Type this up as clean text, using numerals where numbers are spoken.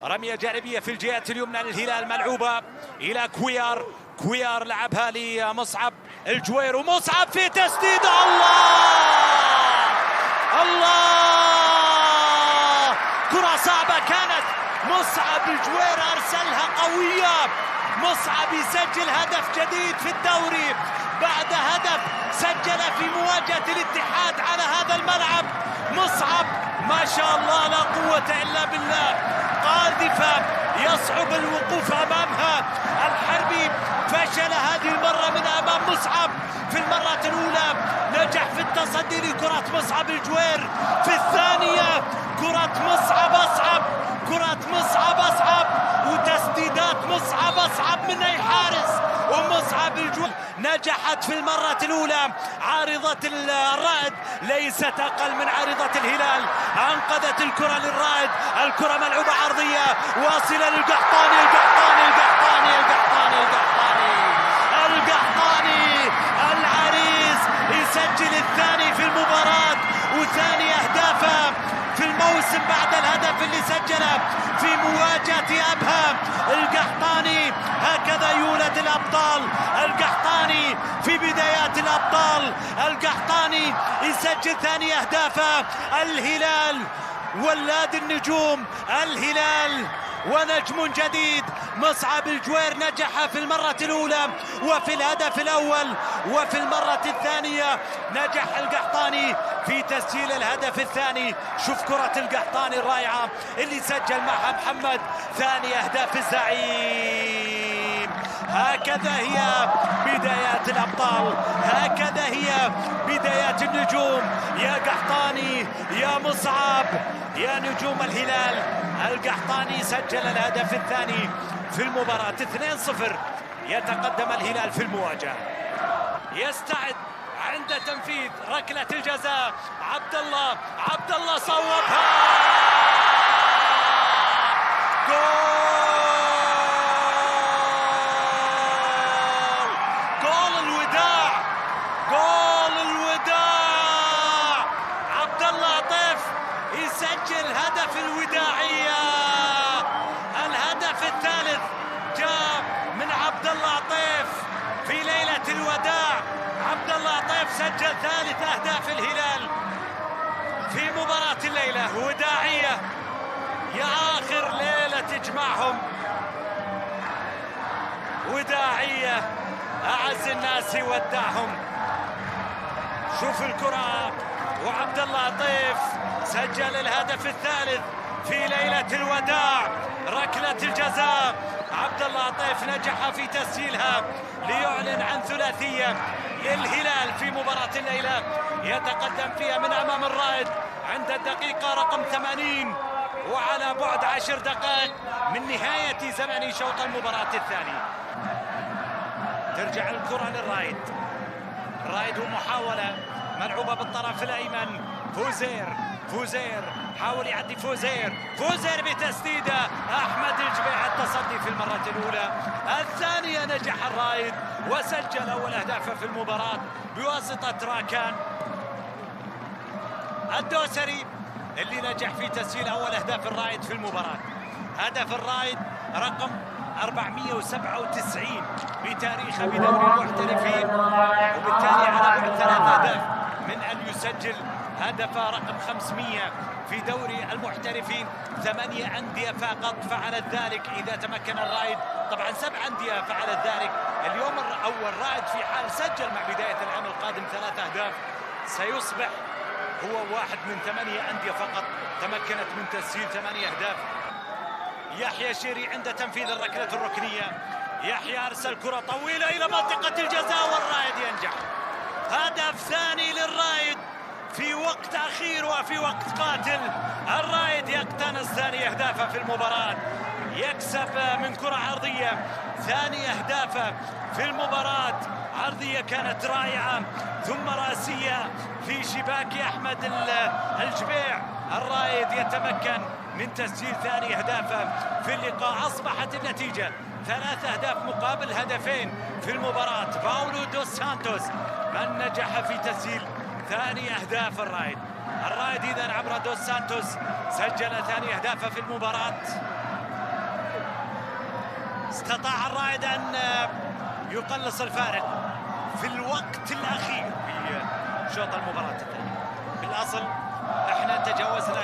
رمية جانبية في الجهة اليمنى للهلال ملعوبة إلى كويار لعبها لمصعب الجوير ومصعب في تسديدة. الله كرة صعبة كانت، مصعب الجوير أرسلها قوية، مصعب يسجل هدف جديد في الدوري بعد هدف سجل في مواجهة الاتحاد على هذا الملعب. مصعب ما شاء الله لا قوة إلا بالله، قاذفة يصعب الوقوف أمامها. الحربي فشل هذه المرة من أمام مصعب، في المرة الأولى نجح في التصدي لكرة مصعب الجوير، في الثانية كرة مصعب أصعب، كرة مصعب أصعب وتسديدات مصعب أصعب من أي حارس. ومصعب الجوير نجحت في المرة الأولى، عارضة الرائد ليست أقل من عارضة الهلال، أنقذت الكرة للرائد، الكرة ملعوبة عرضية واصلة للقحطاني، القحطاني العريس يسجل الثاني في المباراة وثاني أهدافه في الموسم بعد الهدف اللي سجله في مواجهة أبها. القحطاني هكذا يولد الأبطال، القحطاني في بدايات الأبطال، القحطاني يسجل ثاني أهدافه. الهلال ولاد النجوم، الهلال ونجم جديد. مصعب الجوير نجح في المرة الأولى وفي الهدف الأول، وفي المرة الثانية نجح القحطاني في تسجيل الهدف الثاني. شوف كرة القحطاني الرائعة اللي سجل معها محمد ثاني أهداف الزعيم. هكذا هي بدايات الأبطال، هكذا هي بدايات النجوم. يا قحطاني يا مصعب يا نجوم الهلال. القحطاني سجل الهدف الثاني في المباراة، 2-0 يتقدم الهلال في المواجهة. يستعد عند تنفيذ ركلة الجزاء عبد الله صوبها، جول الوداع، جول الوداع. عبد الله عطيف يسجل هدف الوداعية، الهدف الثالث جاء من عبد الله عطيف في ليلة الوداع. عبد الله عطيف سجل ثالث أهداف الهلال في مباراة الليلة، وداعية يا آخر ليلة تجمعهم، وداعية أعز الناس يودعهم. شوف الكرة وعبد الله عطيف سجل الهدف الثالث في ليلة الوداع، ركلة الجزاء. عبد الله عطيف نجح في تسجيلها ليعلن عن ثلاثية للهلال في مباراة الليلة، يتقدم فيها من أمام الرائد عند الدقيقة رقم 80 وعلى بعد 10 دقائق من نهاية زمن شوط المباراة الثاني. ترجع الكرة للرائد، الرائد ومحاولة ملعوبة بالطرف الأيمن. فوزير حاول يعدي، فوزير بتسديده. أحمد الجبيع التصدي في المرة الأولى، الثانية نجح الرائد وسجل أول أهدافه في المباراة بواسطة راكان الدوسري اللي نجح في تسجيل أول أهداف الرائد في المباراة. هدف الرائد رقم 497 بتاريخه بدوري المحترفين، وبالتالي على بعد 3 أهداف من أن يسجل هدفه رقم 500 في دوري المحترفين. 8 أندية فقط فعلت ذلك إذا تمكن الرائد، طبعا 7 أندية فعلت ذلك اليوم. الأول رائد في حال سجل مع بداية العام القادم 3 أهداف سيصبح هو واحد من 8 أندية فقط تمكنت من تسجيل 8 أهداف. يحيى شيري عند تنفيذ الركلة الركنية، يحيى أرسل كرة طويلة إلى منطقة الجزاء والرائد ينجح. هدف ثاني للرائد في وقت أخير وفي وقت قاتل. الرائد يقتنص ثاني أهدافه في المباراة، يكسب من كرة عرضية ثاني أهدافه في المباراة. عرضية كانت رائعة ثم رأسية في شباك أحمد الجبيع. الرائد يتمكن من تسجيل ثاني أهدافه في اللقاء. أصبحت النتيجة 3 أهداف مقابل هدفين في المباراة. باولو دوس سانتوس من نجح في تسجيل ثاني أهداف الرائد إذن عبر دوس سانتوس سجل ثاني أهدافه في المباراة. استطاع الرائد أن يقلص الفارق في الوقت الأخير في شوط المباراة الثاني. بالأصل احنا تجاوزنا